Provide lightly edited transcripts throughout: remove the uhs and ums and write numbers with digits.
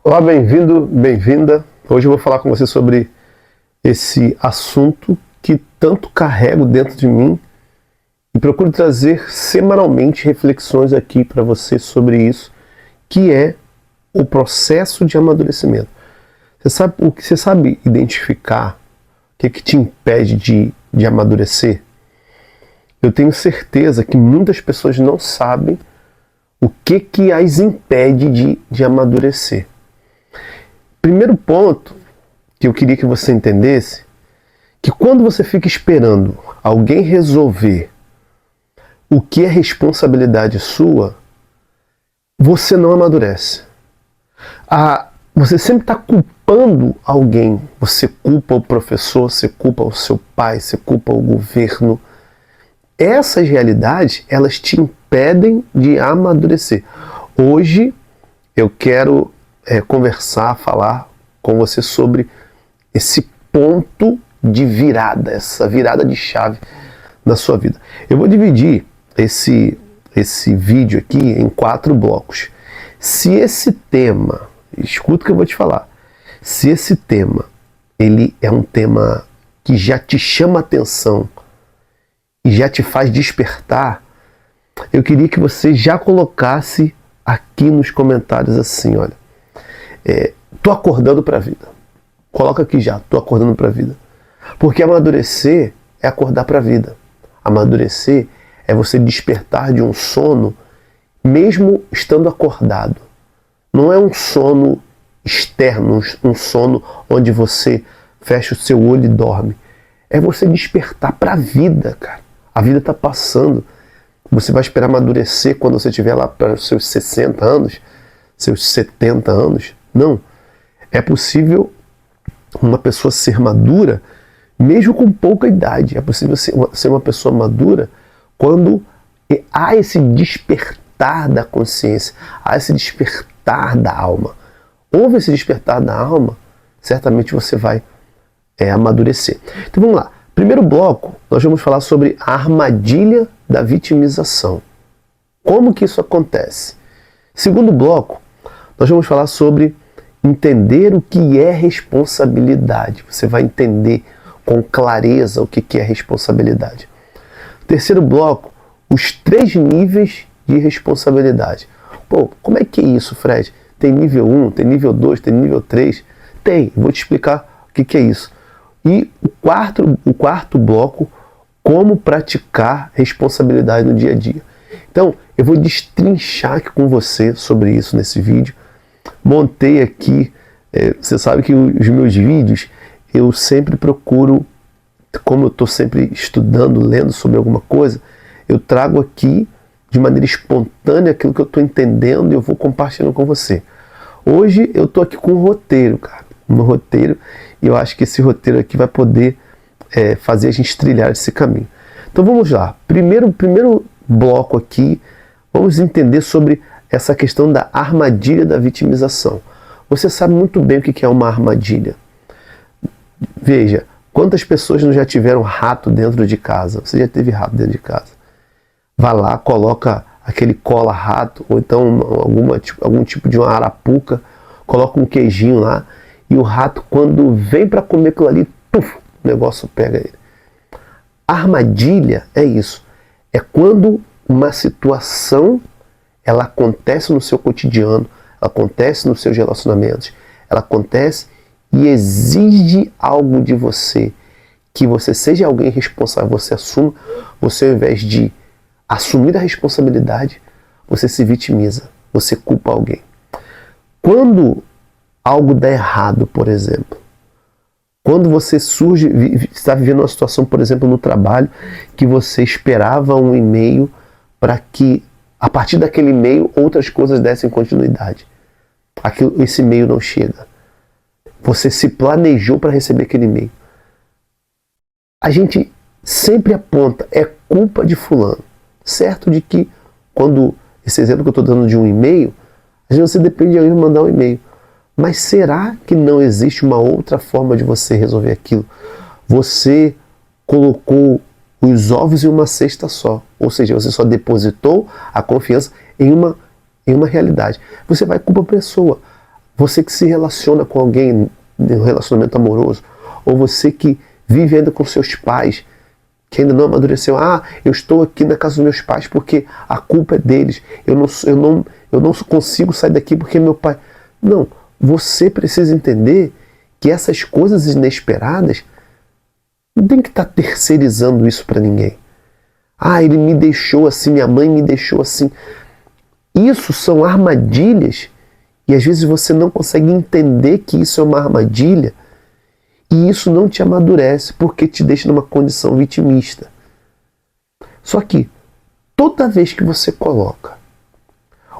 Olá, bem-vindo, bem-vinda. Hoje eu vou falar com você sobre esse assunto que tanto carrego dentro de mim e procuro trazer semanalmente reflexões aqui para você sobre isso, que é o processo de amadurecimento. Você sabe identificar o que te impede de amadurecer? Eu tenho certeza que muitas pessoas não sabem o que as impede de amadurecer. Primeiro ponto que eu queria que você entendesse, que quando você fica esperando alguém resolver o que é responsabilidade sua, você não amadurece. Você sempre está culpando alguém. Você culpa o professor, você culpa o seu pai, você culpa o governo. Essas realidades, elas te impedem de amadurecer. Hoje eu quero falar com você sobre esse ponto de virada, essa virada de chave na sua vida. Eu vou dividir esse vídeo aqui em 4 blocos. Se esse tema, escuta o que eu vou te falar, se esse tema, ele é um tema que já te chama a atenção e já te faz despertar, eu queria que você já colocasse aqui nos comentários assim, olha, tô acordando para a vida. Coloca aqui já, tô acordando para a vida. Porque amadurecer é acordar para a vida. Amadurecer é você despertar de um sono mesmo estando acordado. Não é um sono externo, um sono onde você fecha o seu olho e dorme. É você despertar para a vida, cara. A vida está passando. Você vai esperar amadurecer quando você estiver lá para os seus 60 anos, seus 70 anos? Não. É possível uma pessoa ser madura mesmo com pouca idade. É possível ser uma pessoa madura quando há esse despertar da consciência, há esse despertar da alma. Houve esse despertar da alma, certamente você vai amadurecer. Então vamos lá. Primeiro bloco, nós vamos falar sobre a armadilha da vitimização. Como que isso acontece? Segundo bloco, nós vamos falar sobre entender o que é responsabilidade. Você vai entender com clareza o que é responsabilidade. Terceiro bloco, os 3 níveis de responsabilidade. Pô, como é que é isso, Fred? Tem nível 1, tem nível 2, tem nível 3? Tem, vou te explicar o que é isso. E o quarto bloco, como praticar responsabilidade no dia a dia. Então, eu vou destrinchar aqui com você sobre isso nesse vídeo. Montei aqui, você sabe que os meus vídeos, eu sempre procuro, como eu estou sempre estudando, lendo sobre alguma coisa, eu trago aqui de maneira espontânea aquilo que eu estou entendendo e eu vou compartilhando com você. Hoje eu estou aqui com um roteiro, cara. Um roteiro, e eu acho que esse roteiro aqui vai poder fazer a gente trilhar esse caminho. Então vamos lá. Primeiro bloco aqui, vamos entender sobre essa questão da armadilha da vitimização. Você sabe muito bem o que é uma armadilha. Veja, quantas pessoas não já tiveram rato dentro de casa? Você já teve rato dentro de casa? Vai lá, coloca aquele cola-rato, ou então algum tipo de uma arapuca, coloca um queijinho lá, e o rato, quando vem para comer aquilo ali, puf, o negócio pega ele. A armadilha é isso. É quando uma situação ela acontece no seu cotidiano, ela acontece nos seus relacionamentos, ela acontece e exige algo de você, que você seja alguém responsável, você assuma, você ao invés de assumir a responsabilidade, você se vitimiza, você culpa alguém. Quando algo dá errado, por exemplo, quando você está vivendo uma situação, por exemplo, no trabalho, que você esperava um e-mail para que, a partir daquele e-mail, outras coisas dessem continuidade. Esse e-mail não chega. Você se planejou para receber aquele e-mail. A gente sempre aponta, é culpa de fulano. Certo de que, quando esse exemplo que eu estou dando de um e-mail, às vezes você depende de alguém mandar um e-mail. Mas será que não existe uma outra forma de você resolver aquilo? Você colocou os ovos em uma cesta só. Ou seja, você só depositou a confiança em uma realidade. Você vai culpar a pessoa. Você que se relaciona com alguém em um relacionamento amoroso, ou você que vive ainda com seus pais, que ainda não amadureceu. Eu estou aqui na casa dos meus pais porque a culpa é deles. Eu não consigo sair daqui porque meu pai... Não, você precisa entender que essas coisas inesperadas não tem que estar terceirizando isso para ninguém. Ele me deixou assim, minha mãe me deixou assim. Isso são armadilhas e às vezes você não consegue entender que isso é uma armadilha e isso não te amadurece porque te deixa numa condição vitimista. Só que toda vez que você coloca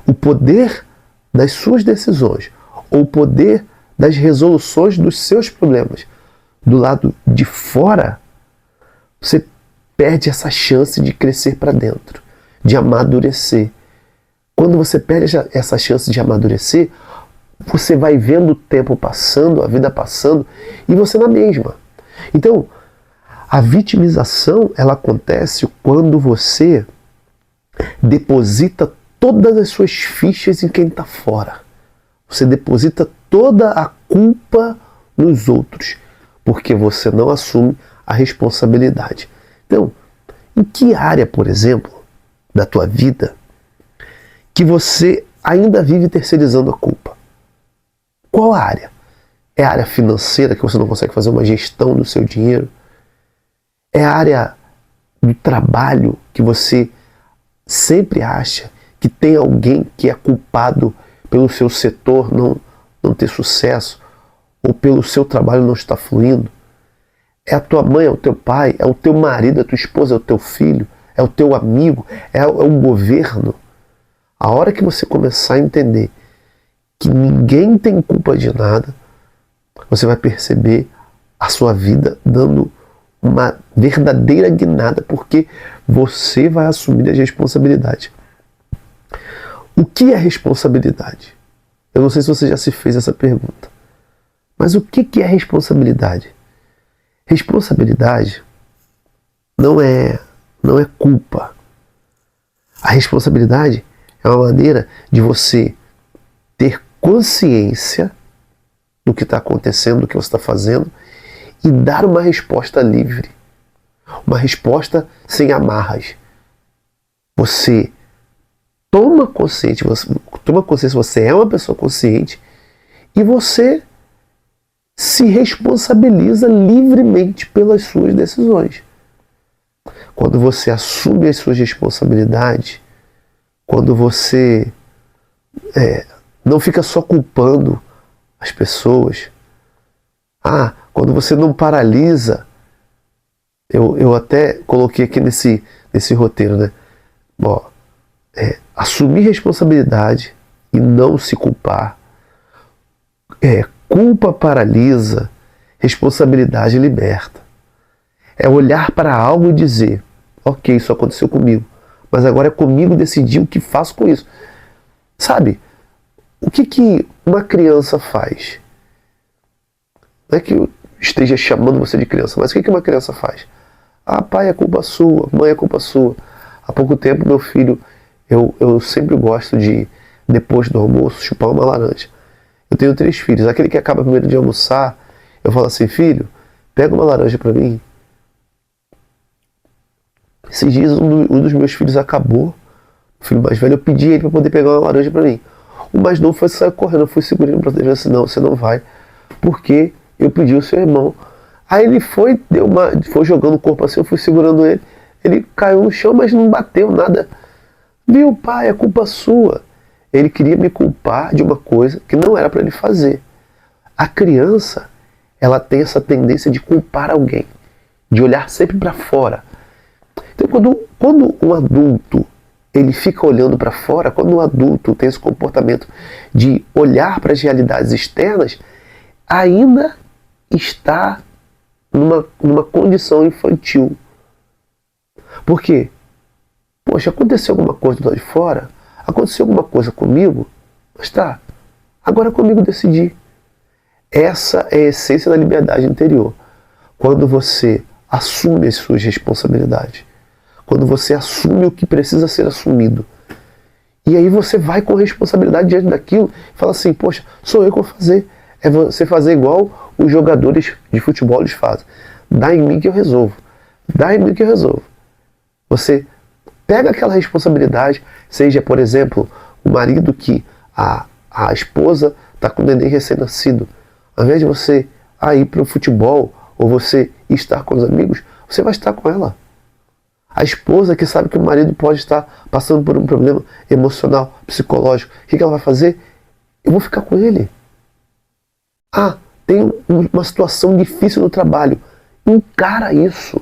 o poder das suas decisões ou o poder das resoluções dos seus problemas do lado de fora, você perde essa chance de crescer para dentro, de amadurecer. Quando você perde essa chance de amadurecer, você vai vendo o tempo passando, a vida passando, e você na mesma. Então, a vitimização, ela acontece quando você deposita todas as suas fichas em quem está fora. Você deposita toda a culpa nos outros, porque você não assume a responsabilidade. Então, em que área, por exemplo, da tua vida que você ainda vive terceirizando a culpa? Qual a área? É a área financeira, que você não consegue fazer uma gestão do seu dinheiro? É a área do trabalho, que você sempre acha que tem alguém que é culpado pelo seu setor não ter sucesso, ou pelo seu trabalho não estar fluindo? É a tua mãe, é o teu pai, é o teu marido, é a tua esposa, é o teu filho, é o teu amigo, é o governo. A hora que você começar a entender que ninguém tem culpa de nada, você vai perceber a sua vida dando uma verdadeira guinada, porque você vai assumir as responsabilidades. O que é responsabilidade? Eu não sei se você já se fez essa pergunta. Mas o que é responsabilidade? Responsabilidade não é culpa. A responsabilidade é uma maneira de você ter consciência do que está acontecendo, do que você está fazendo, e dar uma resposta livre. Uma resposta sem amarras. Você toma consciência, você é uma pessoa consciente, e você se responsabiliza livremente pelas suas decisões. Quando você assume as suas responsabilidades, quando você não fica só culpando as pessoas, quando você não paralisa, eu até coloquei aqui nesse roteiro, né? Assumir responsabilidade e não se culpar. Culpa paralisa, responsabilidade liberta. É olhar para algo e dizer: ok, isso aconteceu comigo, mas agora é comigo decidir o que faço com isso. Sabe, o que uma criança faz? Não é que eu esteja chamando você de criança, mas o que uma criança faz? Pai, é culpa sua, mãe, é culpa sua. Há pouco tempo, meu filho, eu sempre gosto de, depois do almoço, chupar uma laranja. Eu tenho 3 filhos. Aquele que acaba primeiro de almoçar, eu falo assim: filho, pega uma laranja para mim. Esses dias um dos meus filhos acabou, o filho mais velho, eu pedi ele para poder pegar uma laranja para mim. O mais novo foi sair correndo, eu fui segurando para ele, assim: não, você não vai, porque eu pedi o seu irmão. Aí ele foi jogando o corpo assim, eu fui segurando ele, ele caiu no chão, mas não bateu nada. Viu, pai, é culpa sua. Ele queria me culpar de uma coisa que não era para ele fazer. A criança, ela tem essa tendência de culpar alguém, de olhar sempre para fora. Então, quando um adulto ele fica olhando para fora, quando um adulto tem esse comportamento de olhar para as realidades externas, ainda está numa condição infantil. Por quê? Poxa, aconteceu alguma coisa do lado de fora? Aconteceu alguma coisa comigo? Mas tá, agora é comigo decidir. Essa é a essência da liberdade interior. Quando você assume as suas responsabilidades. Quando você assume o que precisa ser assumido. E aí você vai com responsabilidade diante daquilo, fala assim, poxa, sou eu que vou fazer. É você fazer igual os jogadores de futebol eles fazem. Dá em mim que eu resolvo. Dá em mim que eu resolvo. Você pega aquela responsabilidade, seja, por exemplo, o marido que a esposa está com o neném recém-nascido. Ao invés de você ir para o futebol ou você estar com os amigos, você vai estar com ela. A esposa que sabe que o marido pode estar passando por um problema emocional, psicológico, o que ela vai fazer? Eu vou ficar com ele. Tem uma situação difícil no trabalho. Encara isso.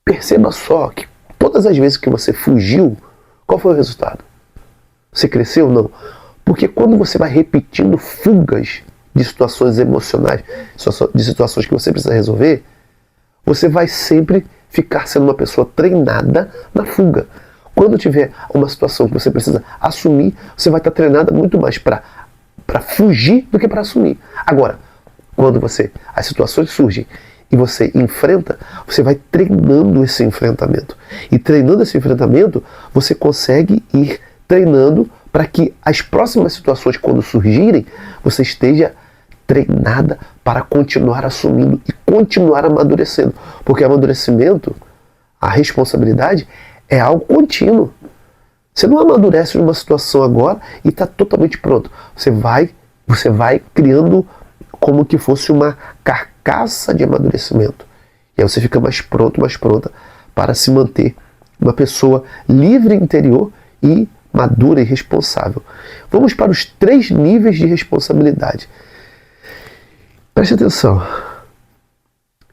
Perceba só que todas as vezes que você fugiu, qual foi o resultado? Você cresceu ou não? Porque quando você vai repetindo fugas de situações emocionais, de situações que você precisa resolver, você vai sempre ficar sendo uma pessoa treinada na fuga. Quando tiver uma situação que você precisa assumir, você vai estar treinada muito mais para fugir do que para assumir. Agora, quando as situações surgem e você enfrenta, você vai treinando esse enfrentamento. E treinando esse enfrentamento, você consegue ir treinando para que as próximas situações, quando surgirem, você esteja treinada para continuar assumindo e continuar amadurecendo. Porque amadurecimento, a responsabilidade, é algo contínuo. Você não amadurece numa situação agora e está totalmente pronto. Você vai criando como que fosse uma carcaça de amadurecimento. E aí você fica mais pronto, mais pronta para se manter uma pessoa livre interior e madura e responsável. Vamos para os 3 níveis de responsabilidade. Preste atenção.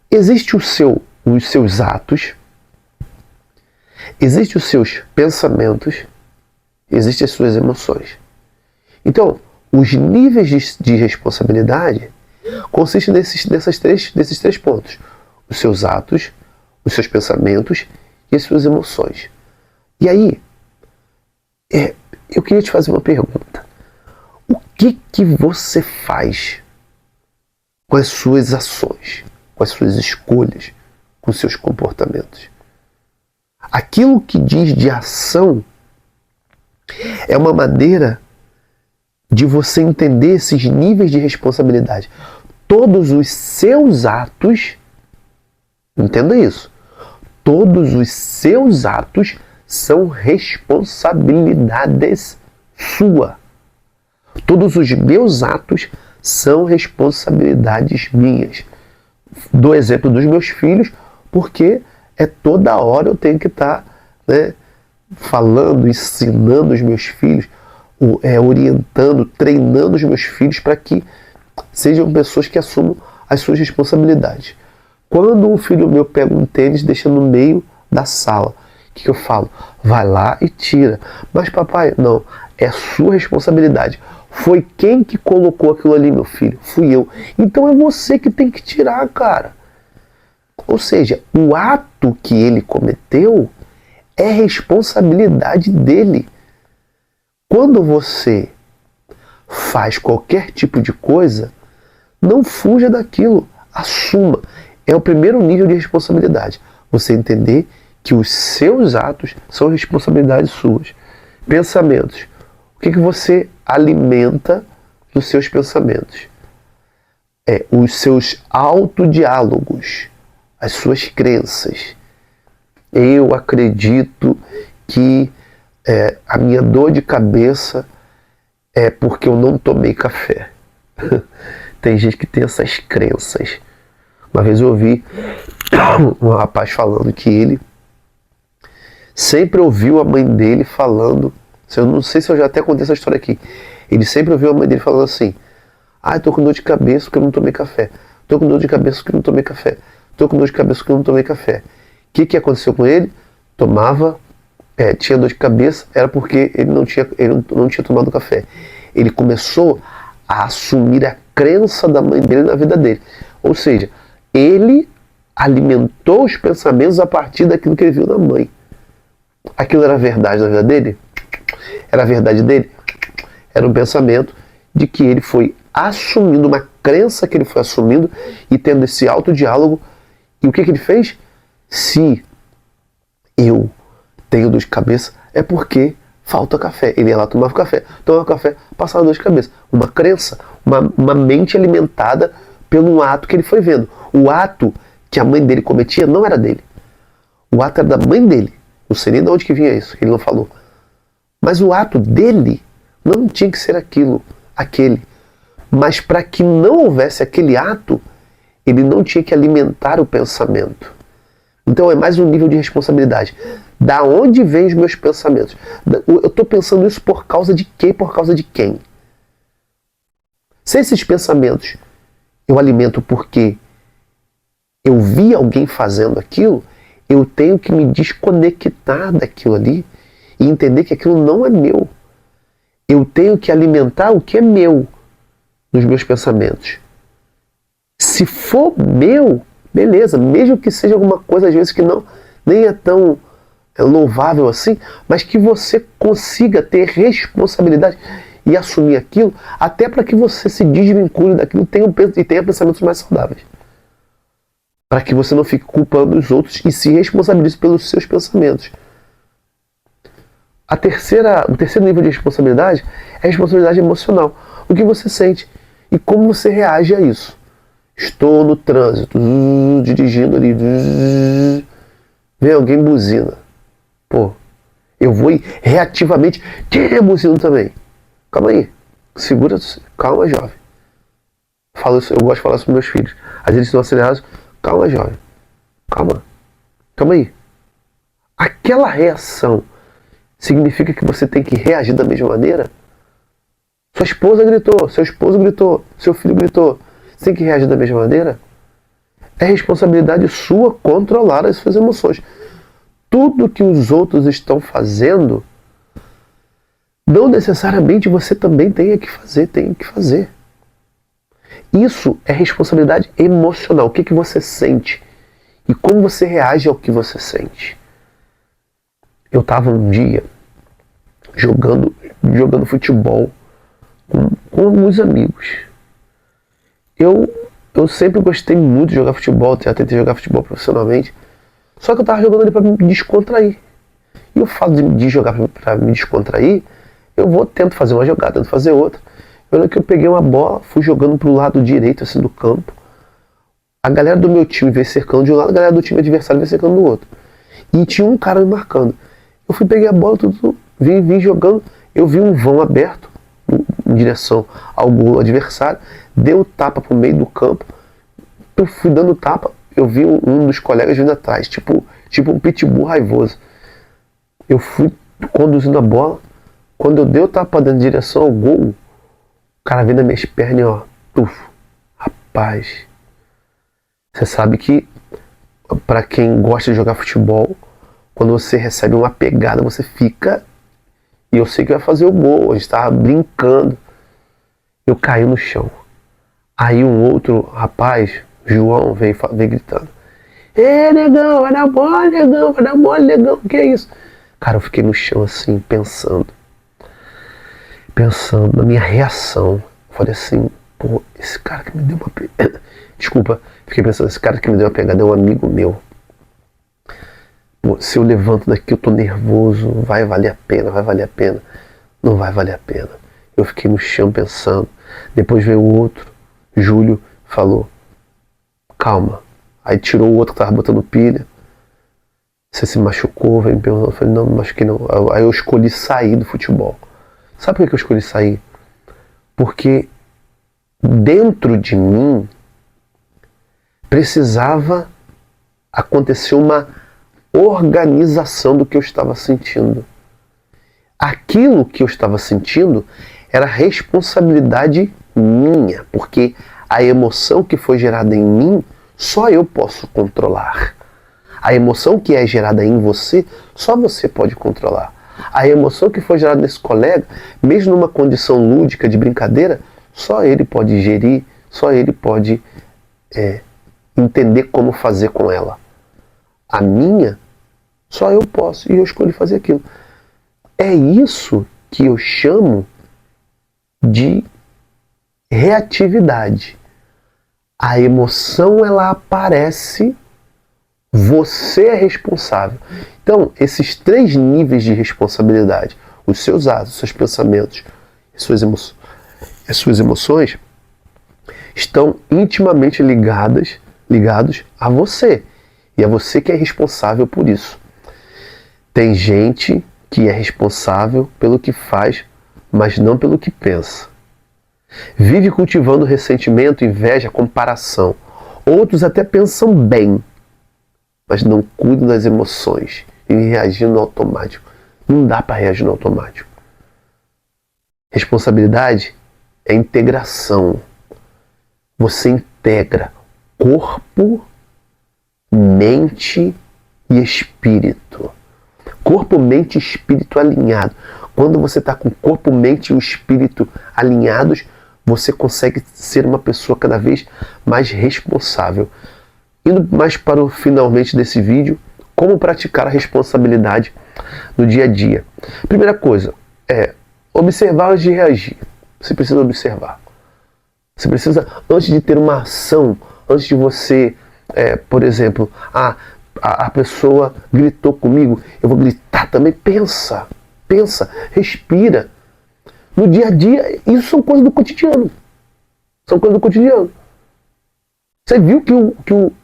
Existe os seus atos, existem os seus pensamentos, existem as suas emoções. Então, os níveis de responsabilidade consistem desses três pontos. Os seus atos, os seus pensamentos e as suas emoções. E aí, eu queria te fazer uma pergunta. O que você faz com as suas ações, com as suas escolhas, com os seus comportamentos? Aquilo que diz de ação é uma maneira de você entender esses níveis de responsabilidade. Todos os seus atos, entenda isso, todos os seus atos são responsabilidades sua. Todos os meus atos são responsabilidades minhas. Dou exemplo dos meus filhos, porque toda hora eu tenho que estar falando, ensinando os meus filhos, orientando, treinando os meus filhos para que sejam pessoas que assumam as suas responsabilidades. Quando um filho meu pega um tênis e deixa no meio da sala, o que eu falo? Vai lá e tira. Mas papai, não, é sua responsabilidade. Foi quem que colocou aquilo ali, meu filho? Fui eu. Então é você que tem que tirar, cara. Ou seja, o ato que ele cometeu é responsabilidade dele. Quando você faz qualquer tipo de coisa, não fuja daquilo, assuma. É o primeiro nível de responsabilidade. Você entender que os seus atos são responsabilidades suas. Pensamentos. O que você alimenta nos seus pensamentos? Os seus autodiálogos, as suas crenças. Eu acredito que a minha dor de cabeça é porque eu não tomei café. Tem gente que tem essas crenças. Uma vez eu ouvi um rapaz falando que ele sempre ouviu a mãe dele falando, eu não sei se eu já até contei essa história aqui, ele sempre ouviu a mãe dele falando assim: eu tô com dor de cabeça porque eu não tomei café, tô com dor de cabeça porque eu não tomei café, tô com dor de cabeça porque eu não tomei café. O que aconteceu com ele? Tinha dor de cabeça, era porque ele não tinha tomado café. Ele começou a assumir a crença da mãe dele na vida dele. Ou seja, ele alimentou os pensamentos a partir daquilo que ele viu da mãe. Aquilo era verdade na vida dele? Era a verdade dele? Era um pensamento de que ele foi assumindo, uma crença que ele foi assumindo e tendo esse autodiálogo. E o que ele fez? Se eu tenho dor de cabeça, é porque falta café. Ele ia lá, tomava café, passava dor de cabeça. Uma crença, uma mente alimentada pelo ato que ele foi vendo. O ato que a mãe dele cometia não era dele. O ato era da mãe dele. Não sei nem de onde que vinha isso, ele não falou. Mas o ato dele não tinha que ser aquele. Mas para que não houvesse aquele ato, ele não tinha que alimentar o pensamento. Então é mais um nível de responsabilidade. Da onde vêm os meus pensamentos? Eu estou pensando isso por causa de quê? Por causa de quem? Se esses pensamentos eu alimento porque eu vi alguém fazendo aquilo, eu tenho que me desconectar daquilo ali e entender que aquilo não é meu. Eu tenho que alimentar o que é meu nos meus pensamentos. Se for meu, beleza, mesmo que seja alguma coisa às vezes que não nem é tão louvável assim, mas que você consiga ter responsabilidade e assumir aquilo, até para que você se desvincule daquilo e tenha pensamentos mais saudáveis. Para que você não fique culpando os outros e se responsabilize pelos seus pensamentos. O terceiro nível de responsabilidade é a responsabilidade emocional. O que você sente e como você reage a isso. Estou no trânsito, dirigindo ali, vem alguém buzina. Pô, eu vou reativamente, buzino também. Calma aí, segura, calma, jovem. Eu gosto de falar isso para meus filhos. Às vezes eles estão acelerados, calma, jovem. Calma aí. Aquela reação significa que você tem que reagir da mesma maneira? Sua esposa gritou, seu esposo gritou, seu filho gritou. Você tem que reagir da mesma maneira? É responsabilidade sua controlar as suas emoções. Tudo que os outros estão fazendo, não necessariamente você também tem que fazer. Isso é responsabilidade emocional. O que você sente e como você reage ao que você sente. Eu estava um dia jogando futebol com alguns amigos. Eu sempre gostei muito de jogar futebol, já tentei jogar futebol profissionalmente. Só que eu estava jogando ali para me descontrair. E o fato de jogar para me descontrair, tento fazer uma jogada, tento fazer outra. Eu lembro que eu peguei uma bola, fui jogando para o lado direito assim, do campo. A galera do meu time veio cercando de um lado, a galera do time adversário veio cercando do outro. E tinha um cara me marcando. Eu peguei a bola, vim jogando. Eu vi um vão aberto em direção ao gol adversário. Dei um tapa pro meio do campo. Eu fui dando tapa. Eu vi um dos colegas vindo atrás, tipo um pitbull raivoso. Eu fui conduzindo a bola. Quando eu dei o tapa dentro em direção ao gol, o cara veio nas minhas pernas e ó, rapaz. Você sabe que para quem gosta de jogar futebol, quando você recebe uma pegada, você fica. E eu sei que vai fazer o gol. A gente estava brincando. Eu caí no chão. Aí um outro rapaz, João, veio gritando: "Ê, negão, vai dar bola, negão, vai dar bola, negão." O que é isso? Cara, eu fiquei no chão assim, pensando na minha reação. Eu falei assim: pô, esse cara que me deu uma pegada. Desculpa, fiquei pensando: esse cara que me deu uma pegada é um amigo meu. Pô, se eu levanto daqui, eu tô nervoso, vai valer a pena? Não vai valer a pena. Eu fiquei no chão pensando. Depois veio o outro, Júlio, falou: calma. Aí tirou o outro que tava botando pilha. Você se machucou? Veio me perguntando. Eu falei: não, me machuquei não. Aí eu escolhi sair do futebol. Sabe por que eu escolhi sair? Porque dentro de mim precisava acontecer uma organização do que eu estava sentindo. Aquilo que eu estava sentindo era responsabilidade minha, porque a emoção que foi gerada em mim, só eu posso controlar. A emoção que é gerada em você, só você pode controlar. A emoção que foi gerada nesse colega, mesmo numa condição lúdica de brincadeira, só ele pode gerir, só ele pode entender como fazer com ela. A minha, só eu posso, e eu escolhi fazer aquilo. É isso que eu chamo de reatividade. A emoção, ela aparece, você é responsável. Então, esses 3 níveis de responsabilidade: os seus atos, os seus pensamentos, as suas emoções estão intimamente ligados a você. E é você que é responsável por isso. Tem gente que é responsável pelo que faz, mas não pelo que pensa. Vive cultivando ressentimento, inveja, comparação. Outros até pensam bem, mas não cuidam das emoções e reagindo no automático. Não dá para reagir no automático. Responsabilidade é integração. Você integra corpo, mente e espírito. Corpo, mente e espírito alinhado. Quando você está com o corpo, mente e o espírito alinhados, você consegue ser uma pessoa cada vez mais responsável. Indo mais para o finalmente desse vídeo, como praticar a responsabilidade no dia a dia. Primeira coisa é observar antes de reagir. Você precisa observar. Você precisa, antes de ter uma ação, antes de você, por exemplo, a pessoa gritou comigo, eu vou gritar também. Pensa, respira. No dia a dia, isso são coisas do cotidiano. São coisas do cotidiano. Você viu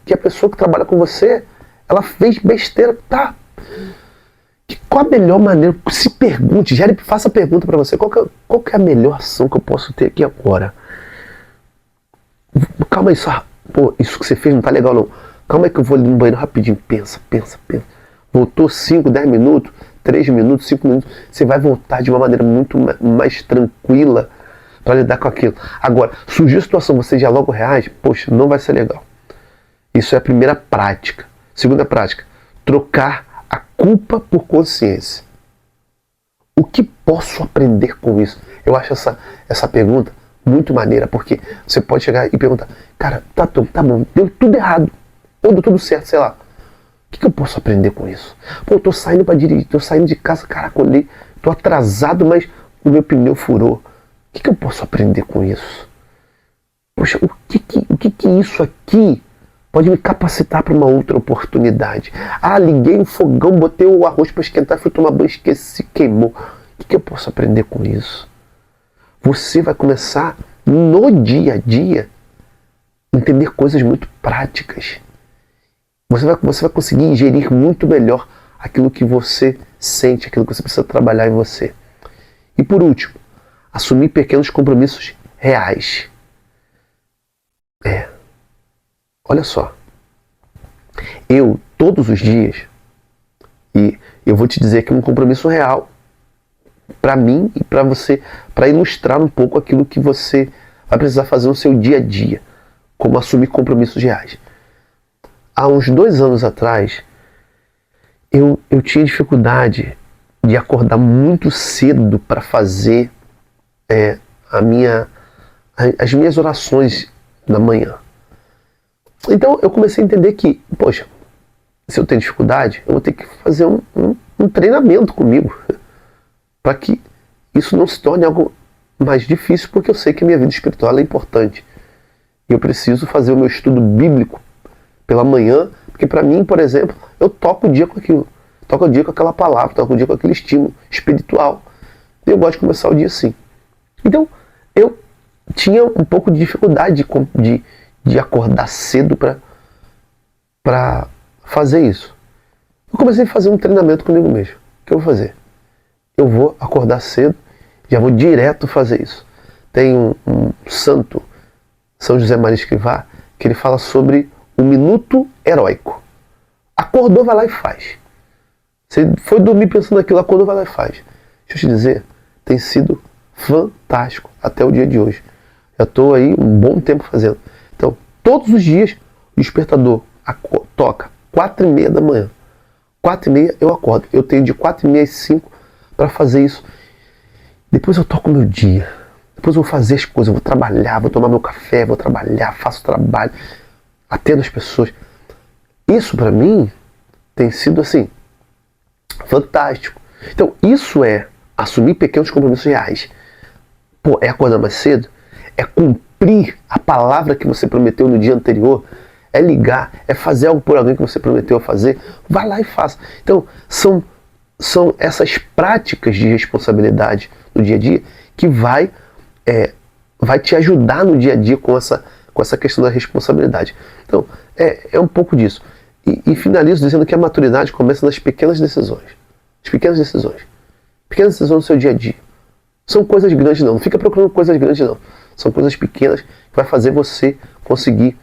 que a pessoa que trabalha com você, ela fez besteira, tá? Qual a melhor maneira? Se pergunte, faça a pergunta para você, qual que é a melhor ação que eu posso ter aqui agora? Calma aí, isso que você fez não tá legal não. Calma aí que eu vou ali no banheiro rapidinho. Pensa. Voltou 5, 10 minutos, 3 minutos, 5 minutos. Você vai voltar de uma maneira muito mais tranquila para lidar com aquilo. Agora, surgiu a situação, você já logo reage, poxa, não vai ser legal. Isso é a primeira prática. Segunda prática, trocar a culpa por consciência. O que posso aprender com isso? Eu acho essa pergunta muito maneira, porque você pode chegar e perguntar, cara, tá bom, deu tudo errado, ou deu tudo certo, sei lá. O que eu posso aprender com isso? Pô, eu tô saindo para dirigir, tô saindo de casa, caraca, olhei, tô atrasado, mas o meu pneu furou. O que eu posso aprender com isso? Poxa, o que isso aqui pode me capacitar para uma outra oportunidade? Ah, liguei um fogão, botei o arroz para esquentar, fui tomar banho, esqueci, queimou. O que eu posso aprender com isso? Você vai começar no dia a dia entender coisas muito práticas. Você vai conseguir gerir muito melhor aquilo que você sente, aquilo que você precisa trabalhar em você. E por último, assumir pequenos compromissos reais. Olha só. Eu, todos os dias, e eu vou te dizer que é um compromisso real, para mim e para você, para ilustrar um pouco aquilo que você vai precisar fazer no seu dia a dia, como assumir compromissos reais. Há uns 2 anos atrás, eu tinha dificuldade de acordar muito cedo para fazer as minhas orações na manhã. Então eu comecei a entender que, poxa, se eu tenho dificuldade, eu vou ter que fazer um treinamento comigo, para que isso não se torne algo mais difícil, porque eu sei que a minha vida espiritual é importante. E eu preciso fazer o meu estudo bíblico pela manhã, porque para mim, por exemplo, eu toco o dia com aquilo. Toco o dia com aquela palavra, toco o dia com aquele estímulo espiritual. E eu gosto de começar o dia assim. Então, eu tinha um pouco de dificuldade de acordar cedo para fazer isso. Eu comecei a fazer um treinamento comigo mesmo. O que eu vou fazer? Eu vou acordar cedo, já vou direto fazer isso. Tem um santo, São José Maria Escrivá, que ele fala sobre o minuto heróico. Acordou, vai lá e faz. Você foi dormir pensando naquilo, acordou, vai lá e faz. Deixa eu te dizer, tem sido fantástico até o dia de hoje. Já estou aí um bom tempo fazendo. Então, todos os dias, o despertador toca 4h30 da manhã. 4h30 eu acordo. Eu tenho de 4h30 às 5 para fazer isso. Depois eu toco o meu dia. Depois eu vou fazer as coisas, eu vou trabalhar, vou tomar meu café, vou trabalhar, faço trabalho, atendo as pessoas. Isso para mim tem sido assim, fantástico. Então isso é assumir pequenos compromissos reais. Pô, é acordar mais cedo? É cumprir a palavra que você prometeu no dia anterior? É ligar? É fazer algo por alguém que você prometeu fazer? Vai lá e faça. Então são são essas práticas de responsabilidade no dia a dia que vai te ajudar no dia a dia com essa questão da responsabilidade. Então, é um pouco disso. E finalizo dizendo que a maturidade começa nas pequenas decisões. As pequenas decisões. Pequenas decisões do seu dia a dia. São coisas grandes não fica procurando coisas grandes não. São coisas pequenas que vai fazer você conseguir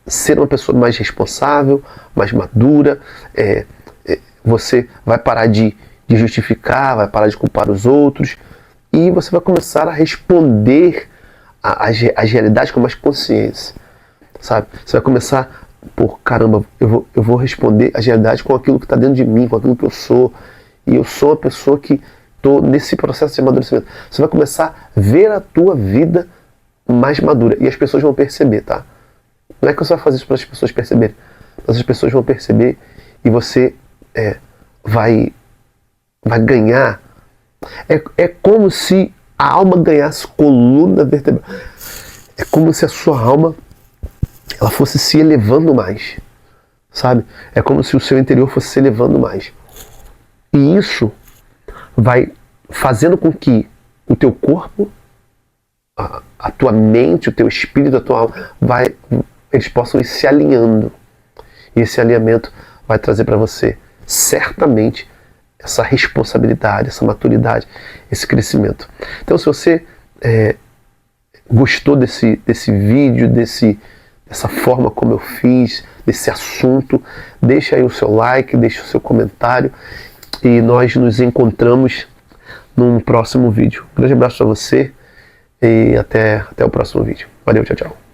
ser uma pessoa mais responsável, mais madura. Você vai parar de justificar, vai parar de culpar os outros e você vai começar a responder às realidades com mais consciência, sabe? Você vai começar, caramba, eu vou responder às realidades com aquilo que está dentro de mim, com aquilo que eu sou, e eu sou uma pessoa que estou nesse processo de amadurecimento. Você vai começar a ver a tua vida mais madura e as pessoas vão perceber, tá? Não é que você vai fazer isso para as pessoas perceberem, mas as pessoas vão perceber e você vai ganhar. É como se a alma ganhasse coluna vertebral. É como se a sua alma ela fosse se elevando mais, sabe? É como se o seu interior fosse se elevando mais. E isso vai fazendo com que o teu corpo, a tua mente, o teu espírito, a tua alma, eles possam ir se alinhando. E esse alinhamento vai trazer para você certamente essa responsabilidade, essa maturidade, esse crescimento. Então, se você gostou desse vídeo, dessa forma como eu fiz, desse assunto, deixa aí o seu like, deixa o seu comentário e nós nos encontramos num próximo vídeo. Um grande abraço para você e até o próximo vídeo. Valeu, tchau, tchau.